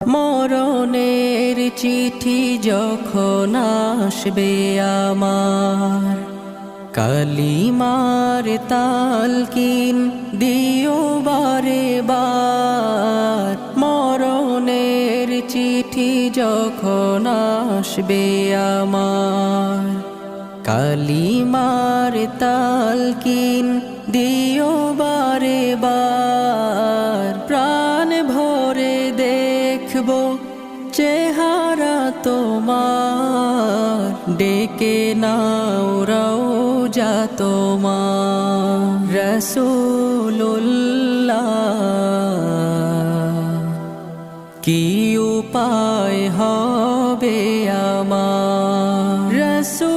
মরণের চিঠি যখন আসবে আমার, কালিমার তালকিন দিও বারে বার। মরণের চিঠি যখন আসবে আমার, কালিমার তালকিন দিও বারে বার। প্রাণ ভরে দেখব চেহারা তোমার, ডেকে নাও রওজা তোমার। রাসূলুল্লাহ কি উপায় হবে আমার, রাসূল